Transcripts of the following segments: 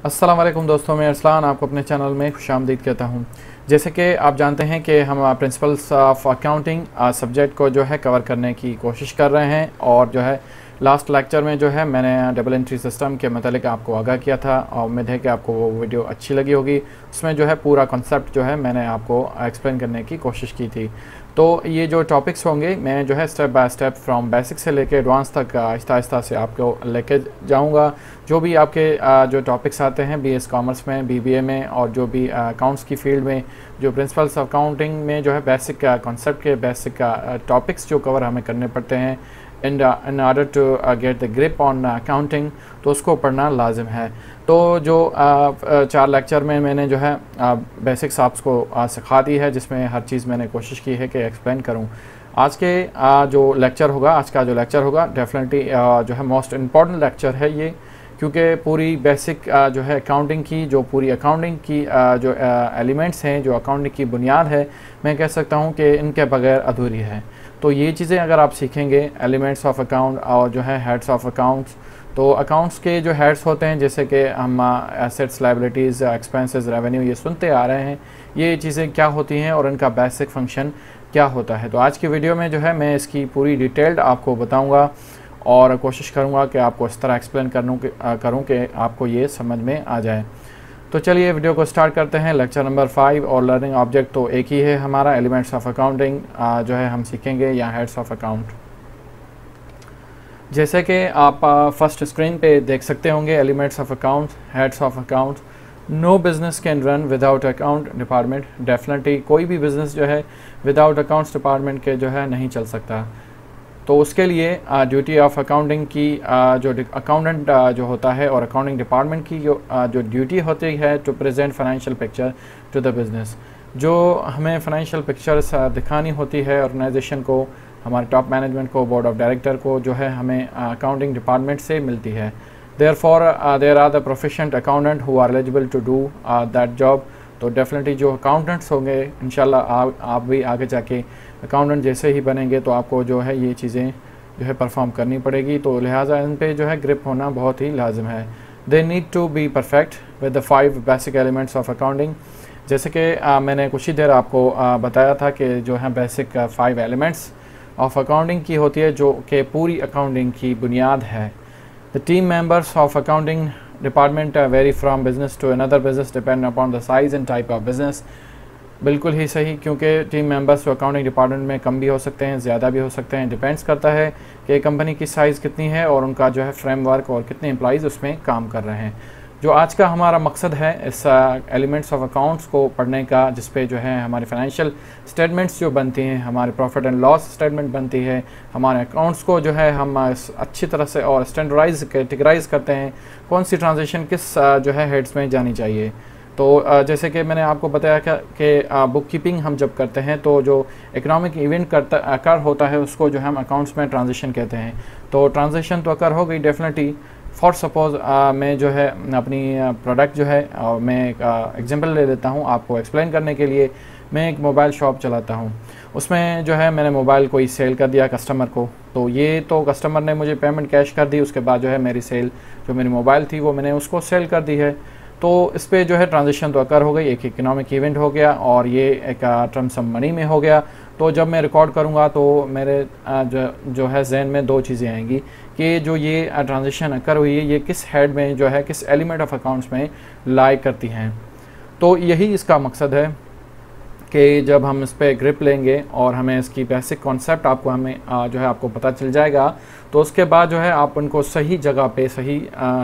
अस्सलाम वालेकुम दोस्तों, मैं अरसलान आपको अपने चैनल में खुशामदीद कहता हूँ। जैसे कि आप जानते हैं कि हम प्रिंसिपल्स ऑफ अकाउंटिंग सब्जेक्ट को जो है कवर करने की कोशिश कर रहे हैं और जो है लास्ट लेक्चर में जो है मैंने डबल एंट्री सिस्टम के मतलब आपको आगाह किया था और उम्मीद है कि आपको वो वीडियो अच्छी लगी होगी। उसमें जो है पूरा कॉन्सेप्ट जो है मैंने आपको एक्सप्लेन करने की कोशिश की थी। तो ये जो टॉपिक्स होंगे मैं जो है step by step from basic से लेके एडवांस तक आहिस्ता आहिस्ता से आपको लेके जाऊंगा। जो भी आपके जो टॉपिक्स आते हैं बीएस कॉमर्स में, बीबीए में और जो भी अकाउंट्स की फील्ड में, जो प्रिंसिपल्स ऑफ अकाउंटिंग में जो है बेसिक कॉन्सेप्ट के बेसिक टॉपिक्स जो कवर हमें करने पड़ते हैं in order to get the grip on accounting, तो उसको पढ़ना लाजिम है। तो जो 4 लेक्चर में मैंने जो है बेसिक्स आपको सिखा दी है, जिसमें हर चीज़ मैंने कोशिश की है कि एक्सप्लेन करूं। आज के जो लेक्चर होगा, आज का जो लेक्चर होगा डेफिनेटली जो है मोस्ट इम्पॉर्टेंट लेक्चर है ये, क्योंकि पूरी बेसिक जो है अकाउंटिंग की, जो पूरी अकाउंटिंग की जो एलिमेंट्स हैं, जो अकाउंटिंग की बुनियाद है, मैं कह सकता हूँ कि इनके बगैर अधूरी है। तो ये चीज़ें अगर आप सीखेंगे, एलिमेंट्स ऑफ अकाउंट और जो है हेड्स ऑफ अकाउंट्स, तो अकाउंट्स के जो हेड्स होते हैं, जैसे कि हम एसेट्स, लायबिलिटीज़, एक्सपेंसेस, रेवेन्यू, ये सुनते आ रहे हैं, ये चीज़ें क्या होती हैं और इनका बेसिक फंक्शन क्या होता है। तो आज की वीडियो में जो है मैं इसकी पूरी डिटेल्ड आपको बताऊंगा और कोशिश करूंगा कि आपको इस तरह एक्सप्लेन करूं कि आपको ये समझ में आ जाए। तो चलिए वीडियो को स्टार्ट करते हैं। लेक्चर नंबर 5 और लर्निंग ऑब्जेक्ट तो एक ही है हमारा, एलिमेंट्स ऑफ अकाउंटिंग जो है हम सीखेंगे या हेड्स ऑफ अकाउंट। जैसे कि आप फर्स्ट स्क्रीन पे देख सकते होंगे, elements of account, heads of account. No business can run without account department. Definitely कोई भी बिज़नेस जो है विदाउट अकाउंट्स डिपार्टमेंट के जो है नहीं चल सकता। तो उसके लिए ड्यूटी ऑफ अकाउंटिंग की जो अकाउंटेंट जो होता है और अकाउंटिंग डिपार्टमेंट की जो ड्यूटी होती है to present financial picture to the business, जो हमें फाइनेंशियल पिक्चर्स दिखानी होती है ऑर्गेनाइजेशन को, हमारे टॉप मैनेजमेंट को, बोर्ड ऑफ डायरेक्टर को, जो है हमें अकाउंटिंग डिपार्टमेंट से मिलती है। Therefore there are the professional accountant who are eligible to do that job. तो डेफिनेटली जो अकाउंटेंट्स होंगे, इंशाल्लाह आप भी आगे जाके अकाउंटेंट जैसे ही बनेंगे तो आपको जो है ये चीज़ें जो है परफॉर्म करनी पड़ेगी। तो लिहाजा इन पे जो है ग्रिप होना बहुत ही लाजिम है। They need to be perfect with the 5 basic elements of accounting. जैसे कि मैंने कुछ ही देर आपको बताया था कि जो है बेसिक 5 एलिमेंट्स ऑफ अकाउंटिंग की होती है, जो कि पूरी अकाउंटिंग की बुनियाद है। The team members of accounting department vary from business to another business depend upon the size and type of business. बिल्कुल ही सही, क्योंकि टीम मेंबर्स अकाउंटिंग डिपार्टमेंट में कम भी हो सकते हैं, ज़्यादा भी हो सकते हैं। डिपेंड्स करता है कि कंपनी की साइज़ कितनी है और उनका जो है फ्रेमवर्क और कितने एम्प्लॉइज़ उसमें काम कर रहे हैं। जो आज का हमारा मकसद है इस एलिमेंट्स ऑफ अकाउंट्स को पढ़ने का, जिस पे जो है हमारी फाइनेंशियल स्टेटमेंट्स जो बनती हैं, हमारे प्रॉफिट एंड लॉस स्टेटमेंट बनती है, हमारे अकाउंट्स को जो है हम अच्छी तरह से और स्टैंडर्डाइज कैटेगराइज करते हैं, कौन सी ट्रांजेक्शन किस जो है हेड्स में जानी चाहिए। तो जैसे कि मैंने आपको बताया कि बुक कीपिंग हम जब करते हैं तो जो इकोनॉमिक इवेंट अकर होता है उसको जो हम अकाउंट्स में ट्रांजेक्शन कहते हैं। तो ट्रांजेक्शन तो अकर हो गई डेफिनेटली। फॉर सपोज़ मैं जो है अपनी प्रोडक्ट जो है मैं एक एग्जांपल ले लेता हूँ आपको एक्सप्लेन करने के लिए। मैं एक मोबाइल शॉप चलाता हूँ, उसमें जो है मैंने मोबाइल कोई सेल कर दिया कस्टमर को। तो ये तो कस्टमर ने मुझे पेमेंट कैश कर दी, उसके बाद जो है मेरी सेल, जो मेरी मोबाइल थी वो मैंने उसको सेल कर दी है। तो इस पर जो है ट्रांजेक्शन तो अकर हो गई, एक इकोनॉमिक इवेंट हो गया और ये एक टर्म सम मनी में हो गया। तो जब मैं रिकॉर्ड करूँगा तो मेरे जो है जहन में 2 चीज़ें आएंगी कि जो ये ट्रांजेक्शन अकर हुई है ये किस हेड में जो है किस एलिमेंट ऑफ अकाउंट्स में लाई करती हैं। तो यही इसका मकसद है कि जब हम इस पर ग्रिप लेंगे और हमें इसकी बेसिक कॉन्सेप्ट हमें जो है आपको पता चल जाएगा, तो उसके बाद जो है आप उनको सही जगह पे सही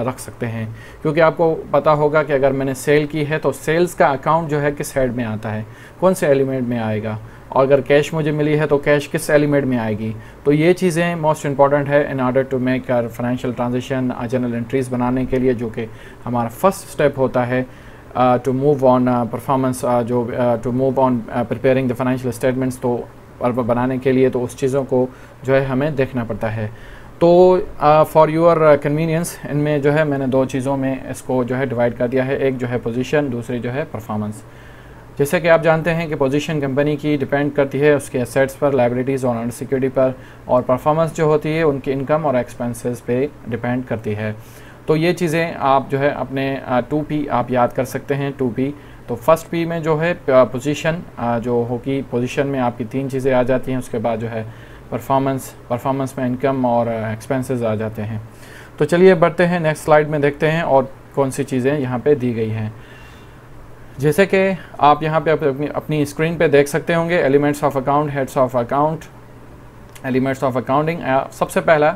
रख सकते हैं। क्योंकि आपको पता होगा कि अगर मैंने सेल की है तो सेल्स का अकाउंट जो है किस हेड में आता है, कौन से एलिमेंट में आएगा, और अगर कैश मुझे मिली है तो कैश किस एलिमेंट में आएगी। तो ये चीज़ें मोस्ट इंपॉर्टेंट है in order to make financial transaction, journal entries बनाने के लिए, जो कि हमारा फर्स्ट स्टेप होता है to move on performance to move on preparing the financial statements। तो बनाने के लिए तो उस चीज़ों को जो है हमें देखना पड़ता है। तो फॉर योर कन्वीनियंस इनमें जो है मैंने 2 चीज़ों में इसको जो है डिवाइड कर दिया है, एक जो है पोजीशन, दूसरी जो है परफॉर्मेंस। जैसे कि आप जानते हैं कि पोजीशन कंपनी की डिपेंड करती है उसके एसेट्स पर, लायबिलिटीज़ और अंडर सिक्योरिटी पर, और परफॉर्मेंस जो होती है उनकी इनकम और एक्सपेंसेस पे डिपेंड करती है। तो ये चीज़ें आप जो है अपने 2P आप याद कर सकते हैं। 2P तो फर्स्ट P में जो है पोजीशन जो होगी, पोजीशन में आपकी 3 चीज़ें आ जाती हैं। उसके बाद जो है परफॉर्मेंस में इनकम और एक्सपेंसेस आ जाते हैं। तो चलिए बढ़ते हैं नेक्स्ट स्लाइड में, देखते हैं और कौन सी चीज़ें यहाँ पे दी गई हैं। जैसे कि आप यहाँ पे अपनी स्क्रीन पे देख सकते होंगे, elements of account, heads of account, elements of accounting. सबसे पहला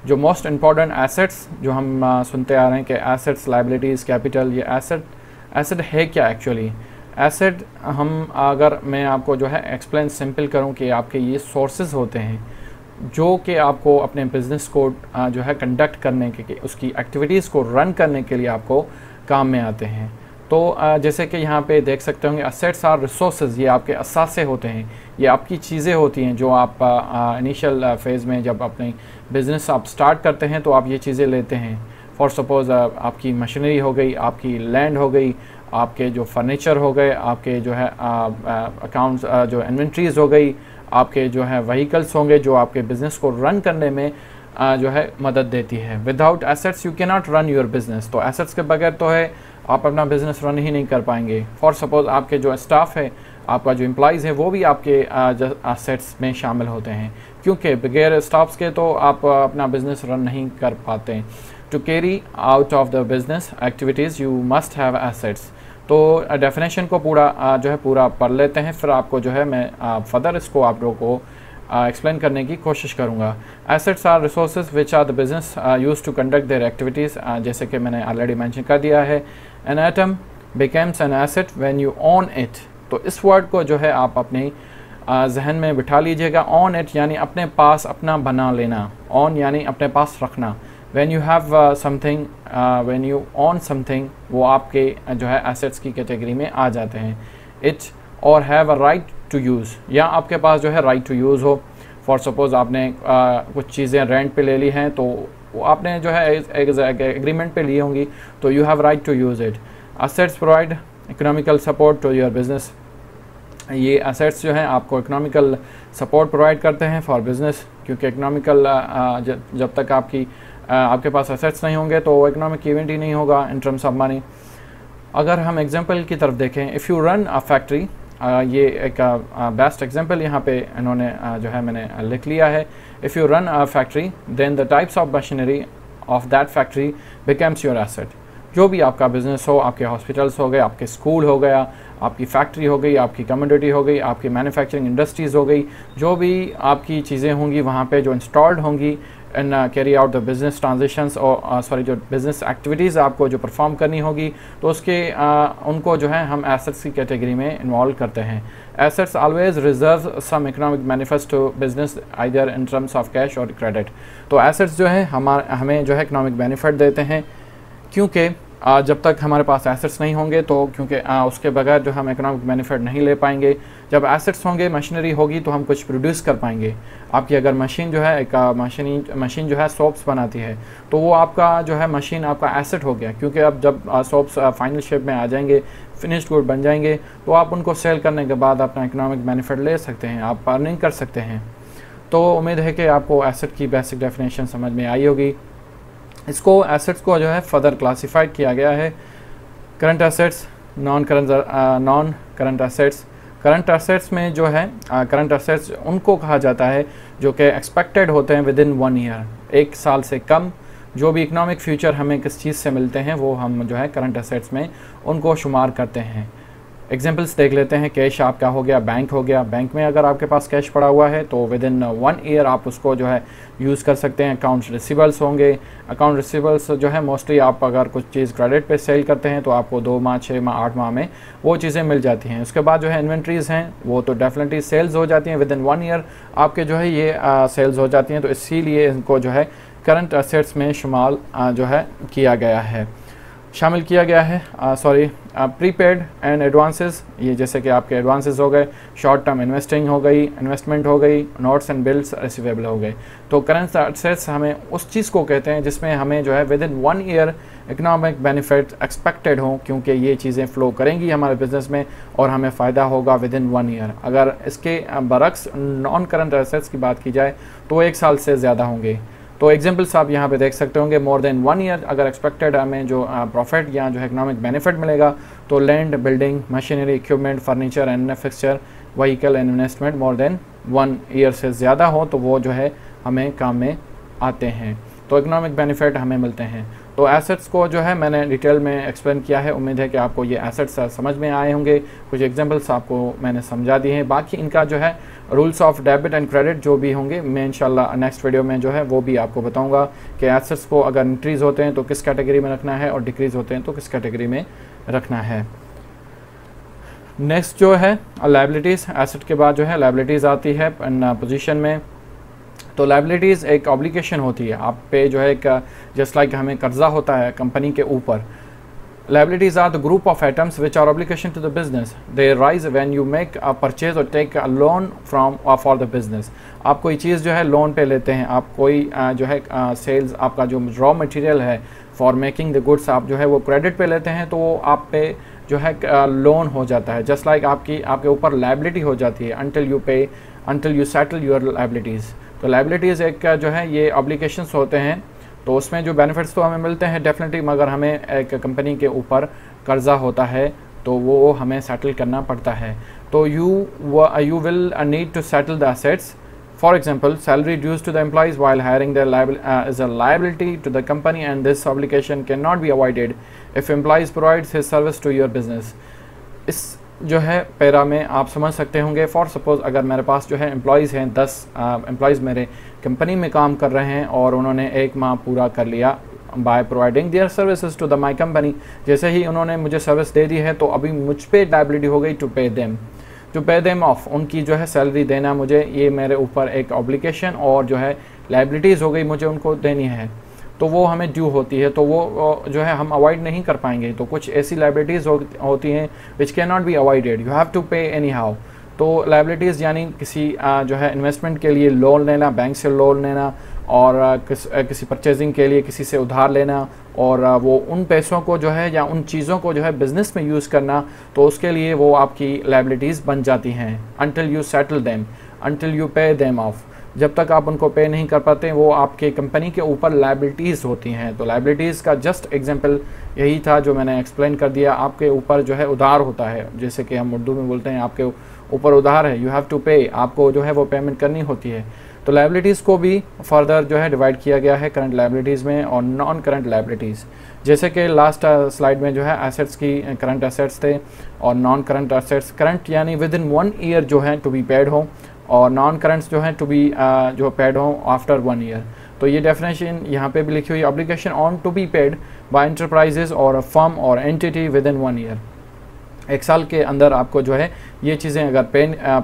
जो मोस्ट इम्पॉर्टेंट एसेट्स जो हम सुनते आ रहे हैं कि एसेट्स, लाइबिलिटीज़, कैपिटल, ये एसेट है क्या एक्चुअली? एसेट अगर मैं आपको जो है एक्सप्लेन सिंपल करूं कि आपके ये सोर्सेज होते हैं जो कि आपको अपने बिज़नेस को जो है कंडक्ट करने के, उसकी एक्टिविटीज़ को रन करने के लिए आपको काम में आते हैं। तो जैसे कि यहाँ पे देख सकते होंगे, असेट्स आर रिसोर्सेज, ये आपके असासे होते हैं, ये आपकी चीज़ें होती हैं जो आप इनिशियल फेज़ में जब अपने बिज़नेस आप स्टार्ट करते हैं तो आप ये चीज़ें लेते हैं। फॉर सपोज़ आपकी मशीनरी हो गई, आपकी लैंड हो गई, आपके जो फर्नीचर हो गए, आपके जो है अकाउंट्स जो इन्वेंट्रीज़ हो गई, आपके जो है व्हीकल्स होंगे जो आपके बिज़नेस को रन करने में जो है मदद देती है। Without assets you can not run your business. तो एसेट्स के बगैर तो है आप अपना बिज़नेस रन ही नहीं कर पाएंगे। फॉर सपोज़ आपके जो स्टाफ है, आपका जो एम्प्लॉइज़ है, वो भी आपके एसेट्स में शामिल होते हैं, क्योंकि बगैर स्टाफ्स के तो आप अपना बिज़नेस रन नहीं कर पाते। To carry out of the business activities you must have assets. तो डेफिनेशन को पूरा पढ़ लेते हैं, फिर आपको जो है मैं फर्दर इसको आप लोगों को एक्सप्लेन करने की कोशिश करूँगा। Assets are resources which are the business use to conduct their activities. जैसे कि मैंने ऑलरेडी मेंशन कर दिया है, an atom becomes an asset when you own it. तो इस वर्ड को जो है आप अपने जहन में बिठा लीजिएगा। ऑन इट यानी अपने पास, अपना बना लेना। ऑन यानी अपने पास रखना। When you have something, when you own something, वो आपके जो है एसेट्स की कैटेगरी में आ जाते हैं। It और have a right to use, या आपके पास जो है right to use हो। फॉर सपोज़ आपने कुछ चीज़ें रेंट पे ले ली हैं, तो आपने जो है एक एग्रीमेंट पे ली होंगी, तो you have right to use it। Assets provide economical support to your business। ये एसेट्स जो हैं आपको इकोनॉमिकल सपोर्ट प्रोवाइड करते हैं फॉर बिज़नेस, क्योंकि इकोनॉमिकल जब तक आपके पास एसेट्स नहीं होंगे तो इकोनॉमिक इवेंट ही नहीं होगा इन टर्म्स ऑफ मनी। अगर हम एग्जांपल की तरफ देखें, if you run a factory, ये एक बेस्ट एग्जांपल यहाँ पे इन्होंने जो है मैंने लिख लिया है। If you run a factory then the types of machinery of that factory becomes your asset. जो भी आपका बिज़नेस हो, आपके हॉस्पिटल्स हो गए, आपके स्कूल हो गया, आपकी फैक्ट्री हो गई, आपकी कम्युनिटी हो गई, आपकी मैन्युफैक्चरिंग इंडस्ट्रीज़ हो गई, जो भी आपकी चीज़ें होंगी वहाँ पे जो इंस्टॉल्ड होंगी and carry out the business transactions और जो बिज़नेस एक्टिविटीज़ आपको जो परफॉर्म करनी होगी, तो उसके उनको जो है हम एसेट्स की कैटेगरी में इन्वॉल्व करते हैं। Assets always reserve some economic benefits to business either in terms of cash और क्रेडिट। तो एसेट्स जो है हमें जो है इकोनॉमिक बेनिफिट देते हैं, क्योंकि जब तक हमारे पास एसेट्स नहीं होंगे तो क्योंकि उसके बगैर जो हम इकोनॉमिक बेनिफिट नहीं ले पाएंगे। जब एसेट्स होंगे, मशीनरी होगी, तो हम कुछ प्रोड्यूस कर पाएंगे। आपकी अगर मशीन जो है मशीन जो है सोप्स बनाती है, तो वो आपका जो है मशीन आपका एसेट हो गया, क्योंकि अब जब सोप्स फाइनल शेप में आ जाएंगे, फिनिश्ड गुड बन जाएंगे, तो आप उनको सेल करने के बाद अपना इकोनॉमिक बेनिफिट ले सकते हैं, आप अर्निंग कर सकते हैं। तो उम्मीद है कि आपको एसेट की बेसिक डेफिनेशन समझ में आई होगी। इसको एसेट्स को जो है फर्दर क्लासिफाइड किया गया है। Current assets, non current assets. Current assets में जो है करंट एसेट्स उनको कहा जाता है जो कि एक्सपेक्टेड होते हैं विद इन 1 ईयर, 1 साल से कम। जो भी इकोनॉमिक फ्यूचर हमें किस चीज़ से मिलते हैं वो हम जो है करंट एसेट्स में उनको शुमार करते हैं। एग्जांपल्स देख लेते हैं। कैश आपका हो गया, बैंक हो गया। बैंक में अगर आपके पास कैश पड़ा हुआ है तो विद इन 1 ईयर आप उसको जो है यूज़ कर सकते हैं। अकाउंट्स रिसीवेबल्स होंगे। अकाउंट रिसीवेबल्स जो है मोस्टली आप अगर कुछ चीज़ क्रेडिट पे सेल करते हैं तो आपको 2 माह, 6 माह, 8 माह में वो चीज़ें मिल जाती हैं। उसके बाद जो है इन्वेंट्रीज़ हैं, वो तो डेफिनेटली सेल्स हो जाती हैं विद इन 1 ईयर आपके जो है ये सेल्स हो जाती हैं। तो इसीलिए इनको जो है करंट एसेट्स में शुमार जो है किया गया है, शामिल किया गया है। प्रीपेड एंड एडवांसेस, ये जैसे कि आपके एडवांसेस हो गए, शॉर्ट टर्म इन्वेस्टमेंट हो गई, नोट्स एंड बिल्स रिसीवेबल हो गए। तो करंट एसेट्स हमें उस चीज़ को कहते हैं जिसमें हमें जो है with in 1 year economic benefit expected हो, क्योंकि ये चीज़ें फ़्लो करेंगी हमारे बिज़नेस में और हमें फ़ायदा होगा विद इन 1 ईयर। अगर इसके बरक्स नॉन करंट एसेट्स की बात की जाए तो 1 साल से ज़्यादा होंगे। तो एग्जांपल्स आप यहाँ पे देख सकते होंगे, मोर देन 1 ईयर अगर एक्सपेक्टेड हमें जो प्रॉफिट या जो इकोनॉमिक बेनिफिट मिलेगा, तो land, building, machinery, equipment, furniture and fixture, vehicle and investment more than 1 year से ज़्यादा हो तो वो जो है हमें काम में आते हैं, तो इकोनॉमिक बेनिफिट हमें मिलते हैं। तो एसेट्स को जो है मैंने डिटेल में एक्सप्लेन किया है, उम्मीद है कि आपको ये एसेट्स समझ में आए होंगे, कुछ एग्जांपल्स आपको मैंने समझा दिए हैं। बाकी इनका जो है rules of debit and credit जो भी होंगे मैं इंशाल्लाह नेक्स्ट वीडियो में जो है वो भी आपको बताऊंगा कि एसेट्स को अगर इंक्रीज़ होते हैं तो किस कैटेगरी में रखना है और डिक्रीज़ होते हैं तो किस कैटेगरी में रखना है। नेक्स्ट जो है लायबिलिटीज़, एसेट के बाद जो है लायबिलिटीज़ आती है पोजीशन में। तो लायबिलिटीज़ एक ऑब्लिगेशन होती है आप पे जो है एक जस्ट लाइक हमें कर्जा होता है कंपनी के ऊपर। Liabilities are the group of items which are obligation to the business. They arise when you make a purchase or take a loan from for the business. आप कोई चीज़ जो है लोन पे लेते हैं, आप कोई जो है सेल्स आपका जो रॉ मटेरियल है फॉर मेकिंग द गुड्स आप जो है वो क्रेडिट पे लेते हैं तो वो आप पे जो है लोन हो जाता है। जस्ट लाइक आपके ऊपर लायबिलिटी हो जाती है until you settle your liabilities. तो लायबिलिटीज़ एक जो है ये ऑब्लिगेशंस होते हैं, तो उसमें जो बेनिफिट्स तो हमें मिलते हैं डेफिनेटली, मगर हमें एक कंपनी के ऊपर कर्जा होता है तो वो हमें सेटल करना पड़ता है। तो you will need to settle the assets. For example, salary dues to the employees while hiring is a liability to the company and this obligation can not be avoided if employees provides his service to your business. इस जो है para में आप समझ सकते होंगे, for suppose अगर मेरे पास जो है एम्प्लॉइज़ हैं 10 एम्प्लॉइज़ मेरे कंपनी में काम कर रहे हैं और उन्होंने 1 माह पूरा कर लिया by providing their services to the my company. जैसे ही उन्होंने मुझे सर्विस दे दी है तो अभी मुझ पे लायबिलिटी हो गई टू पे देम ऑफ, उनकी जो है सैलरी देना मुझे, ये मेरे ऊपर एक ऑब्लिगेशन और जो है लायबिलिटीज़ हो गई, मुझे उनको देनी है तो वो हमें ड्यू होती है, तो वो जो है हम अवॉइड नहीं कर पाएंगे। तो कुछ ऐसी लायबिलिटीज़ होती हैं which can not be avoided, you have to pay anyhow. तो लायबिलिटीज़ यानी किसी जो है इन्वेस्टमेंट के लिए लोन लेना, बैंक से लोन लेना, और किसी परचेजिंग के लिए किसी से उधार लेना, और वो उन पैसों को जो है या उन चीज़ों को जो है बिज़नेस में यूज़ करना, तो उसके लिए वो आपकी लायबिलिटीज़ बन जाती हैं until you settle them, until you pay them off। जब तक आप उनको पे नहीं कर पाते वो आपके कंपनी के ऊपर लायबिलिटीज़ होती हैं। तो लायबिलिटीज़ का जस्ट एग्जांपल यही था जो मैंने एक्सप्लेन कर दिया। आपके ऊपर जो है उधार होता है, जैसे कि हम उर्दू में बोलते हैं आपके ऊपर उधार है, यू हैव टू पे, आपको जो है वो पेमेंट करनी होती है। तो लायबिलिटीज़ को भी फर्दर जो है डिवाइड किया गया है करंट लायबिलिटीज़ में और नॉन करंट लायबिलिटीज़। जैसे कि लास्ट स्लाइड में जो है एसेट्स की करंट एसेट्स थे और नॉन करंट एसेट्स। करंट यानी विद इन 1 ईयर जो है टू बी पेड हो, और नॉन करंट्स जो है टू बी जो पेड हो आफ्टर 1 ईयर। तो ये डेफिनेशन यहाँ पे भी लिखी हुई, obligation on to be paid by enterprises और अ फर्म और एंटिटी विद इन 1 ईयर। 1 साल के अंदर आपको जो है ये चीज़ें अगर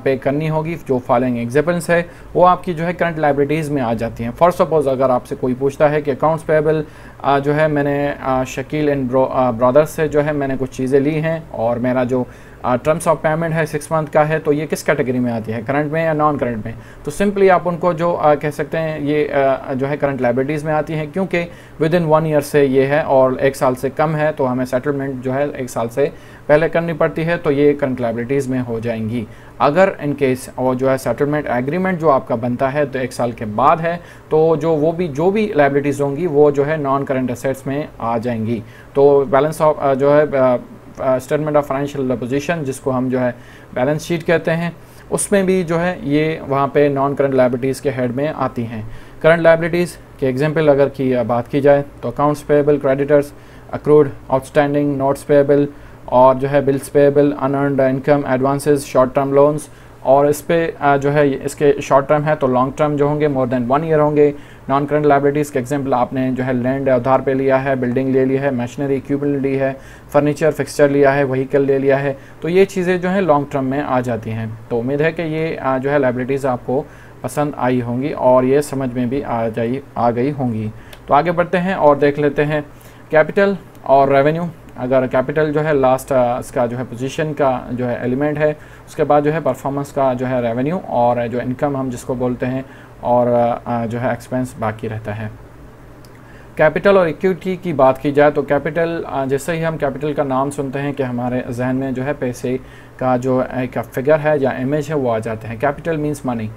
पे करनी होगी, जो फॉलोइंग एग्जाम्पल्स है वो आपकी जो है करंट लायबिलिटीज़ में आ जाती हैं। फॉर सपोज अगर आपसे कोई पूछता है कि अकाउंट्स पेबल जो है मैंने शकील एंड ब्रदर्स से जो है मैंने कुछ चीज़ें ली हैं और मेरा जो टर्म्स ऑफ पेमेंट है 6 मंथ का है, तो ये किस कैटेगरी में आती है, करंट में या नॉन करंट में। तो सिंपली आप उनको जो कह सकते हैं ये जो है करंट लायबिलिटीज़ में आती हैं, क्योंकि विद इन 1 ईयर से ये है और 1 साल से कम है तो हमें सेटलमेंट जो है 1 साल से पहले करनी पड़ती है, तो ये करंट लायबिलिटीज़ में हो जाएंगी। अगर इन केस और जो है सेटलमेंट एग्रीमेंट जो आपका बनता है तो 1 साल के बाद है, तो जो भी लायबिलिटीज़ होंगी वो जो है नॉन करंट एसेट्स में आ जाएंगी। तो बैलेंस ऑफ जो है स्टेटमेंट ऑफ फाइनेंशियल पोजीशन, जिसको हम जो है बैलेंस शीट कहते हैं, उसमें भी जो है ये वहाँ पे नॉन करंट लायबिलिटीज़ के हेड में आती हैं। करंट लायबिलिटीज़ के एग्जांपल अगर की बात की जाए तो accounts payable, creditors, accrued, outstanding, notes payable, और जो है bills payable, unearned income, advances, short term loans, और इस पे जो है इसके शॉर्ट टर्म है तो लॉन्ग टर्म जो होंगे मोर देन 1 ईयर होंगे। नॉन करंट लायबिलिटीज़ के एग्जांपल आपने जो है लैंड उधार पे लिया है, बिल्डिंग ले लिया है, मशीनरी इक्विपमेंट ली है, फर्नीचर फिक्सचर लिया है, व्हीकल ले लिया है, तो ये चीज़ें जो है लॉन्ग टर्म में आ जाती हैं। तो उम्मीद है कि ये जो है लायबिलिटीज़ आपको पसंद आई होंगी और ये समझ में भी आ गई होंगी। तो आगे बढ़ते हैं और देख लेते हैं कैपिटल और रेवेन्यू। अगर कैपिटल जो है लास्ट इसका जो है पोजीशन का जो है एलिमेंट है, उसके बाद जो है परफॉर्मेंस का जो है रेवेन्यू, और जो इनकम हम जिसको बोलते हैं, और जो है एक्सपेंस बाकी रहता है। कैपिटल और इक्विटी की बात की जाए तो कैपिटल, जैसे ही हम कैपिटल का नाम सुनते हैं कि हमारे जहन में जो है पैसे का जो एक फिगर है या इमेज है वो आ जाते हैं। Capital means money.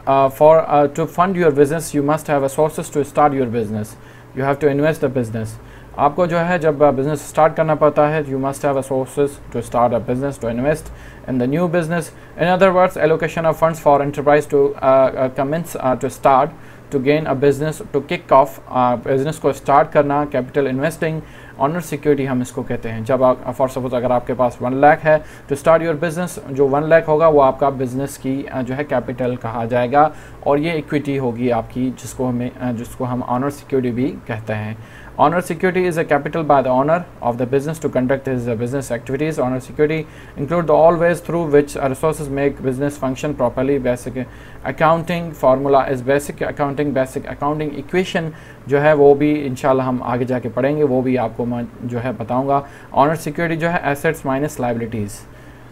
to fund your business you must have resources to start your business. You have to invest the business. आपको जो है जब बिजनेस स्टार्ट करना पड़ता है, you must have resources to start a business, to invest in the new business. In other words, allocation of funds for enterprise to commence, to start, to gain a business, to kick off business को start करना, capital investing, owner security हम इसको कहते हैं. जब आप for suppose अगर आपके पास 1 लाख है टू स्टार्ट योर बिजनेस, जो 1 लाख होगा वो आपका बिजनेस की जो है कैपिटल कहा जाएगा, और ये इक्विटी होगी आपकी, जिसको हम ऑनर सिक्योरिटी भी कहते हैं. Honor security is a capital by the owner of the business to conduct his business activities. Honor security include all ways through which resources make business function properly. Basic accounting formula is basic accounting equation जो है वो भी इंशाल्लाह हम आगे जाके पढ़ेंगे, वो भी आपको मैं जो है बताऊंगा. Honor security जो है assets minus liabilities.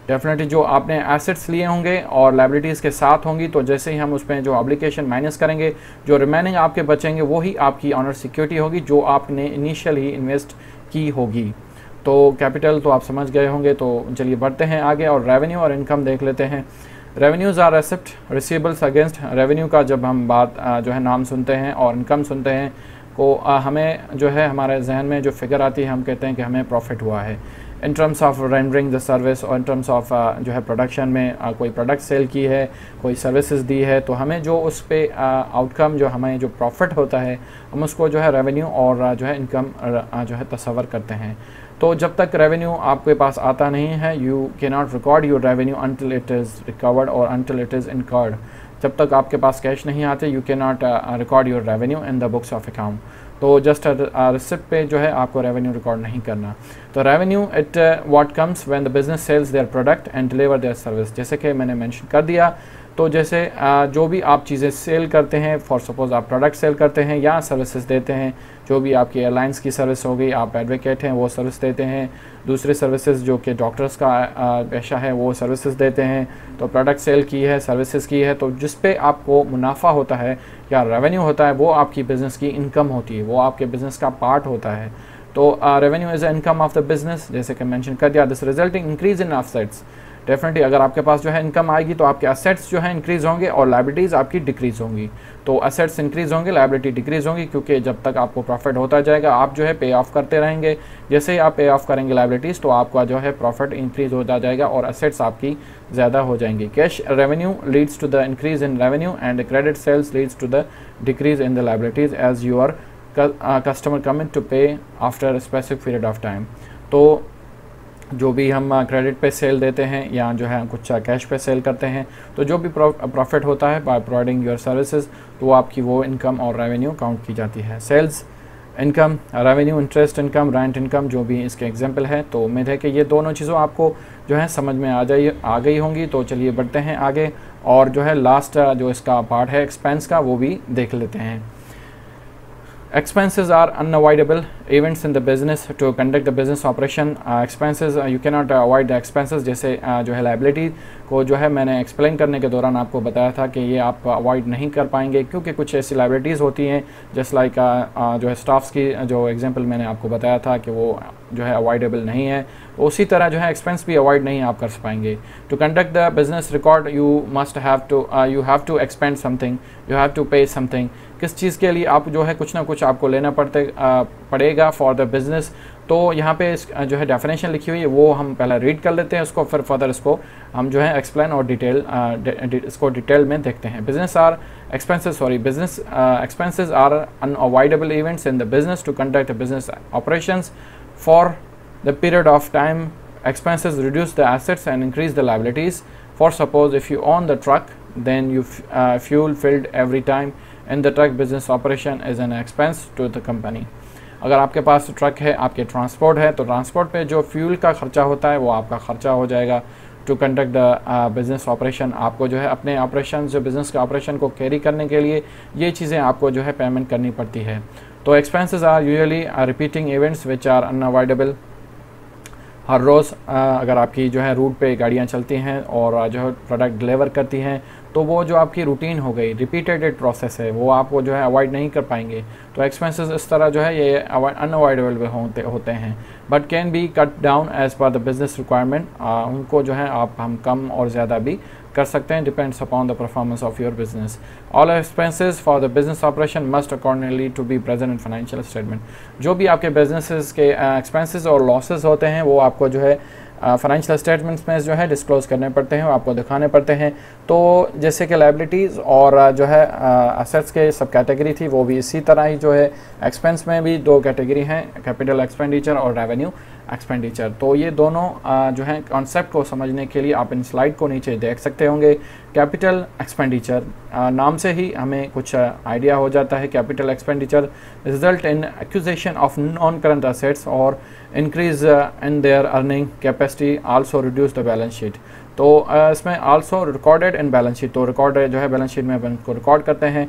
डेफिनेटली जो आपने एसेट्स लिए होंगे और लाइबिलिटीज़ के साथ होंगी, तो जैसे ही हम उस पर जो ऑब्लिगेशन माइनस करेंगे, जो रिमेनिंग आपके बचेंगे वही आपकी ऑनर सिक्योरिटी होगी जो आपने इनिशियल ही इन्वेस्ट की होगी. तो कैपिटल तो आप समझ गए होंगे. तो चलिए बढ़ते हैं आगे और रेवेन्यू और इनकम देख लेते हैं. Revenues are receipt receivables against. Revenue का जब हम बात जो है नाम सुनते हैं और इनकम सुनते हैं को हमें जो है हमारे जहन में जो फिगर आती है, हम कहते हैं कि हमें प्रॉफिट हुआ है इन terms of rendering the service, और इन टर्म्स ऑफ जो है प्रोडक्शन में कोई प्रोडक्ट सेल की है, कोई सर्विसेज दी है, तो हमें जो उस पर आउटकम जो हमें जो प्रॉफिट होता है हम उसको जो है रेवेन्यू और जो है इनकम जो है तस्वर करते हैं. तो जब तक रेवेन्यू आपके पास आता नहीं है, you can not record your revenue until it is recovered और अनटिल इट इज़ इनकर्ड. जब तक आपके पास कैश नहीं आते, you can not record your revenue in the books of account. तो जस्ट रिसिप्ट पे जो है आपको रेवेन्यू रिकॉर्ड नहीं करना. तो revenue it what comes when the business sales their product and deliver their service. जैसे कि मैंने मेंशन कर दिया, तो जैसे जो भी आप चीज़ें सेल करते हैं, फॉर सपोज आप प्रोडक्ट सेल करते हैं या सर्विसेज देते हैं, जो भी आपकी एयरलाइंस की सर्विस हो गई, आप एडवोकेट हैं वो सर्विस देते हैं, दूसरे सर्विसेज जो कि डॉक्टर्स का पेशा है वो सर्विसेज देते हैं, तो प्रोडक्ट सेल की है, सर्विसेज की है, तो जिस पे आपको मुनाफा होता है या रेवेन्यू होता है वो आपकी बिज़नेस की इनकम होती है, वो आपके बिज़नेस का पार्ट होता है. तो revenue is income of the business, जैसे कि मेंशन कर दिया. This resulting increase in assets. Definitely अगर आपके पास जो है इनकम आएगी तो आपके एसेट्स जो है इंक्रीज होंगे और लाइबिलिटीज़ आपकी डिक्रीज़ होंगी. तो एसेट्स इंक्रीज होंगे, लाइबिलिटी डिक्रीज होंगी, क्योंकि जब तक आपको प्रॉफिट होता जाएगा आप जो है पे ऑफ करते रहेंगे. जैसे ही आप पे ऑफ करेंगे लाइबिलिटीज़, तो आपका जो है प्रॉफिट इंक्रीज होता जाएगा और एसेट्स आपकी ज़्यादा हो जाएंगी. Cash revenue leads to the increase in revenue and credit sales leads to the decrease in the liabilities as your customer commit to pay after a specific period of time. तो जो भी हम credit पे cell देते हैं या जो है कुछ कैश पे सेल करते हैं, तो जो भी प्रॉफिट होता है बाय प्रोवाइडिंग योर सर्विसेज, तो आपकी वो इनकम और रेवेन्यू काउंट की जाती है. Sales income, revenue, interest income, rent income, जो भी इसके एग्जांपल है. तो उम्मीद है कि ये दोनों चीज़ों आपको जो है समझ में आ गई होंगी. तो चलिए बढ़ते हैं आगे और जो है लास्ट जो इसका पार्ट है एक्सपेंस का, वो भी देख लेते हैं. Expenses are unavoidable events in the business to conduct the business operation. Expenses you cannot avoid the expenses. जैसे जो है liability को जो है मैंने explain करने के दौरान आपको बताया था कि ये आप avoid नहीं कर पाएंगे, क्योंकि कुछ ऐसी liabilities होती हैं just like जो है staffs की जो example मैंने आपको बताया था कि वो जो है avoidable नहीं है, उसी तरह जो है expense भी avoid नहीं आप कर पाएंगे. To conduct the business record you must have to expend something, you have to pay something. किस चीज़ के लिए आप जो है कुछ ना कुछ आपको लेना पड़ेगा फॉर द बिज़नेस. तो यहाँ पे जो है डेफिनेशन लिखी हुई है वो हम पहले रीड कर लेते हैं, उसको फिर फर्दर इसको हम जो है एक्सप्लेन और इसको डिटेल में देखते हैं. Business expenses are unavoidable events in the business to conduct business operations for the period of time. Expenses reduce the assets and increase the liabilities. For suppose if you own the truck, then you fuel filled every time in the truck business operation is an expense to the company. अगर आपके पास truck है, आपके transport है, तो transport पे जो fuel का खर्चा होता है वो आपका खर्चा हो जाएगा. To conduct the business operation, आपको जो है अपने ऑपरेशन जो बिज़नेस के ऑपरेशन को कैरी करने के लिए ये चीज़ें आपको जो है पेमेंट करनी पड़ती है. तो expenses are usually repeating events which are unavoidable. हर रोज़ अगर आपकी जो है रूट पे गाड़ियाँ चलती हैं और जो है प्रोडक्ट डिलीवर करती हैं, तो वो जो आपकी रूटीन हो गई, रिपीटेड प्रोसेस है, वो आपको जो है अवॉइड नहीं कर पाएंगे। तो एक्सपेंसेस इस तरह जो है ये अनअवॉइडेबल होते हैं, but can be cut down as per the business requirement. उनको जो है हम कम और ज़्यादा भी कर सकते हैं, depends upon the performance of your business. All expenses for the business operation must accordingly to be present in financial statement. जो भी आपके बिजनेसेस के एक्सपेंसेस और लॉसेस होते हैं वो आपको जो है फाइनेंशियल स्टेटमेंट्स में जो है डिस्क्लोज करने पड़ते हैं, आपको दिखाने पड़ते हैं। तो जैसे कि लायबिलिटीज़ और जो है असेट्स के सब कैटेगरी थी, वो भी इसी तरह ही जो है एक्सपेंस में भी दो कैटेगरी हैं, कैपिटल एक्सपेंडिचर और रेवेन्यू एक्सपेंडिचर। तो ये दोनों जो है कॉन्सेप्ट को समझने के लिए आप इन स्लाइड को नीचे देख सकते होंगे। कैपिटल एक्सपेंडिचर नाम से ही हमें कुछ आइडिया हो जाता है। Capital expenditure result in acquisition of non current assets और increase in their earning capacity, also reduce the balance sheet. तो इसमें also recorded in balance sheet, तो रिकॉर्ड जो है बैलेंस शीट में अपन को रिकॉर्ड करते हैं।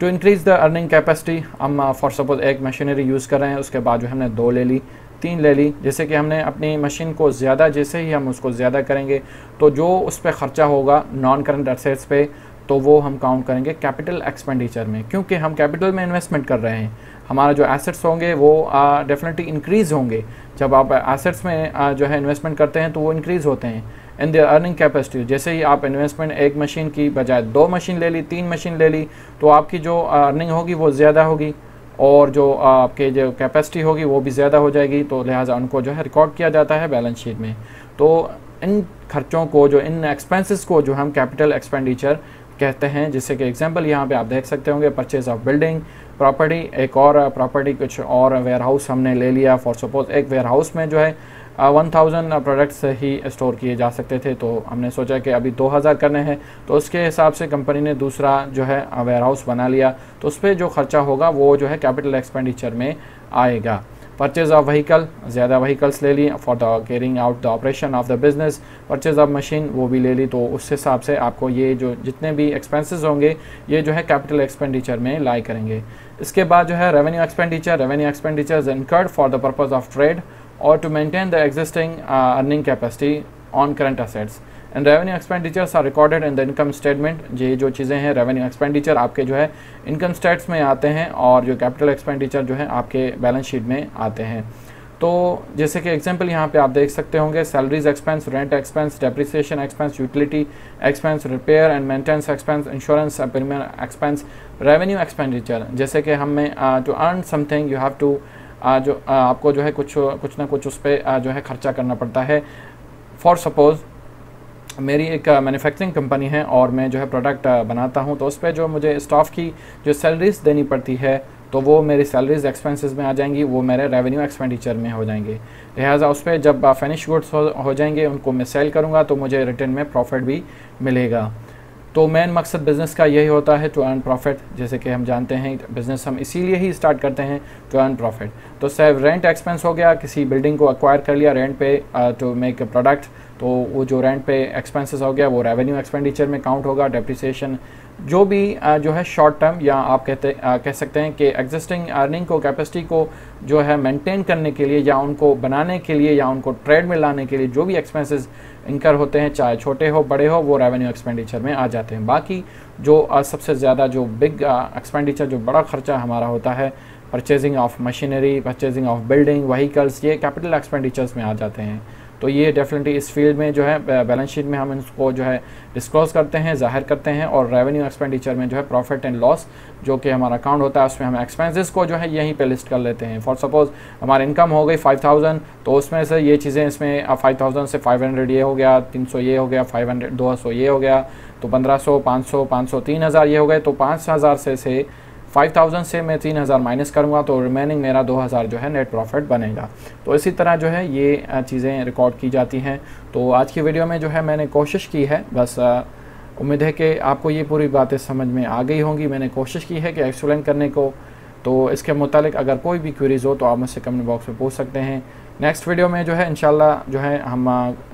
To increase the earning capacity, हम फॉर सपोज एक मशीनरी यूज़ कर रहे हैं, उसके बाद जो हमने 2 ले ली, 3 ले ली। जैसे कि हमने अपनी मशीन को ज़्यादा, जैसे ही हम उसको ज़्यादा करेंगे तो जो उस पर ख़र्चा होगा नॉन करंट असेट्स पे, तो वो हम काउंट करेंगे कैपिटल एक्सपेंडिचर में, क्योंकि हम कैपिटल में इन्वेस्टमेंट कर रहे हैं। हमारा जो एसेट्स होंगे वो डेफिनेटली इंक्रीज़ होंगे। जब आप एसेट्स में जो है इन्वेस्टमेंट करते हैं तो वो इंक्रीज़ होते हैं इन देयर अर्निंग कैपेसिटी। जैसे ही आप इन्वेस्टमेंट एक मशीन की बजाय 2 मशीन ले ली, 3 मशीन ले ली, तो आपकी जो अर्निंग होगी वो ज़्यादा होगी और जो आपके जो कैपेसिटी होगी वो भी ज़्यादा हो जाएगी। तो लिहाजा उनको जो है रिकॉर्ड किया जाता है बैलेंस शीट में। तो इन खर्चों को, जो इन एक्सपेंसेस को जो हम कैपिटल एक्सपेंडिचर कहते हैं। जैसे कि एग्जांपल यहाँ पे आप देख सकते होंगे, परचेज ऑफ बिल्डिंग, प्रॉपर्टी, एक और प्रॉपर्टी, कुछ और वेयर हाउस हमने ले लिया। फॉर सपोज एक वेयर हाउस में जो है 1000 प्रोडक्ट्स ही स्टोर किए जा सकते थे, तो हमने सोचा कि अभी 2000 करने हैं, तो उसके हिसाब से कंपनी ने दूसरा जो है वेयर हाउस बना लिया। तो उस पर जो खर्चा होगा वो जो है कैपिटल एक्सपेंडिचर में आएगा। परचेज ऑफ व्हीकल, ज़्यादा व्हीकल्स ले ली for the carrying out the operation of the business. Purchase of machine, वो भी ले ली। तो उस हिसाब से आपको ये जो जितने भी एक्सपेंसेस होंगे ये जो है कैपिटल एक्सपेंडिचर में लाई करेंगे। इसके बाद जो है revenue expenditure. Revenue expenditure is incurred for the purpose of trade और to maintain the existing earning capacity on current assets and revenue expenditures are recorded in the income statement. ये जो चीज़ें हैं रेवेन्यू एक्सपेंडिचर आपके जो है income states में आते हैं और जो कैपिटल एक्सपेंडिचर जो है आपके बैलेंस शीट में आते हैं। तो जैसे कि एग्जांपल यहाँ पे आप देख सकते होंगे, salaries expense, rent expense, depreciation expense, utility expense, repair and maintenance expense, insurance premium expense. Revenue expenditure, जैसे कि हमें to earn something you have to जो आपको जो है कुछ ना कुछ उस पर जो है खर्चा करना पड़ता है। फॉर सपोज़ मेरी एक मैन्युफैक्चरिंग कंपनी है और मैं जो है प्रोडक्ट बनाता हूं, तो उस पर जो मुझे स्टाफ की जो सैलरीज देनी पड़ती है तो वो मेरी सैलरीज एक्सपेंसेस में आ जाएंगी, वो मेरे रेवेन्यू एक्सपेंडिचर में हो जाएंगे। लिहाजा उस पर जब फिनिश गुड्स हो जाएंगे, उनको मैं सेल करूँगा तो मुझे रिटर्न में प्रॉफिट भी मिलेगा। तो मेन मकसद बिज़नेस का यही होता है, टू अर्न प्रॉफिट। जैसे कि हम जानते हैं बिज़नेस हम इसीलिए ही स्टार्ट करते हैं, टू अर्न प्रॉफिट। तो सिर्फ रेंट एक्सपेंस हो गया, किसी बिल्डिंग को एक्वायर कर लिया रेंट पे टू मेक ए प्रोडक्ट, तो वो जो रेंट पे एक्सपेंसेस हो गया वो रेवेन्यू एक्सपेंडिचर में काउंट होगा। डेप्रिसिएशन जो भी जो है शॉर्ट टर्म, या आप कह सकते हैं कि एग्जिस्टिंग अर्निंग को, कैपेसिटी को जो है मेंटेन करने के लिए या उनको बनाने के लिए या उनको ट्रेड में लाने के लिए जो भी एक्सपेंसेस इनकर होते हैं, चाहे छोटे हो बड़े हो, वो रेवेन्यू एक्सपेंडिचर में आ जाते हैं। बाकी जो सबसे ज़्यादा जो बिग एक्सपेंडिचर, जो बड़ा खर्चा हमारा होता है, purchasing of machinery, purchasing of building, vehicles, ये कैपिटल एक्सपेंडिचर्स में आ जाते हैं। तो ये डेफिनेटली इस फील्ड में जो है बैलेंस शीट में हम इसको जो है डिस्क्लोज करते हैं, जाहिर करते हैं। और रेवेन्यू एक्सपेंडिचर में जो है प्रॉफिट एंड लॉस जो कि हमारा अकाउंट होता है, उसमें हम एक्सपेंसेस को जो है यहीं पे लिस्ट कर लेते हैं। फॉर सपोज हमारी इनकम हो गई 5000, तो उसमें से ये चीज़ें, इसमें 5000 से 500 ये हो गया, 300 ये हो गया, 500 200 ये हो गया, तो 1500, 500, 500, 3000 ये हो गए। तो 5000 से 5000 से मैं 3000 माइनस करूँगा तो रिमेनिंग मेरा 2000 जो है नेट प्रॉफिट बनेगा। तो इसी तरह जो है ये चीज़ें रिकॉर्ड की जाती हैं। तो आज की वीडियो में जो है मैंने कोशिश की है, बस उम्मीद है कि आपको ये पूरी बातें समझ में आ गई होंगी। मैंने कोशिश की है कि एक्सप्लेन करने को। तो इसके मुतालिक अगर कोई भी क्वेरीज हो तो आप मुझसे कमेंट बॉक्स में पूछ सकते हैं। नेक्स्ट वीडियो में जो है इंशाल्लाह जो है हम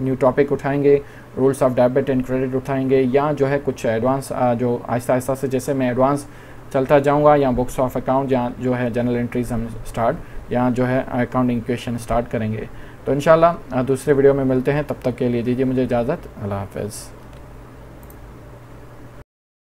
न्यू टॉपिक उठाएंगे, rules of debit and credit उठाएंगे, या जो है कुछ एडवांस जो आहिस्ता आहिस्ता से जैसे मैं एडवांस चलता जाऊंगा, या बुक्स ऑफ अकाउंट, या जो है जनरल एंट्रीज हम स्टार्ट, या जो है अकाउंटिंग इक्वेशन स्टार्ट करेंगे। तो इंशाल्लाह दूसरे वीडियो में मिलते हैं। तब तक के लिए दीजिए मुझे इजाज़त। अल्लाह हाफ़िज़।